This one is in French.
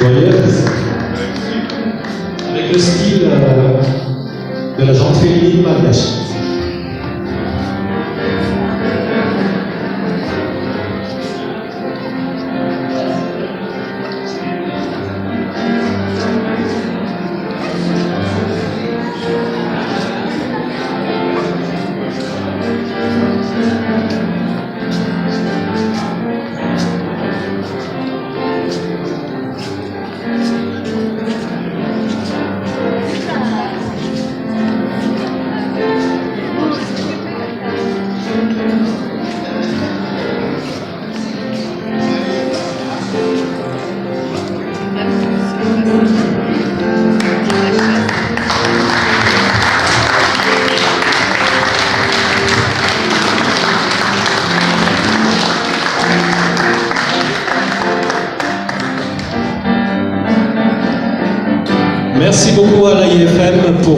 joyeuse, avec le style de la gente féminine malgache. Merci beaucoup à l'AIFM pour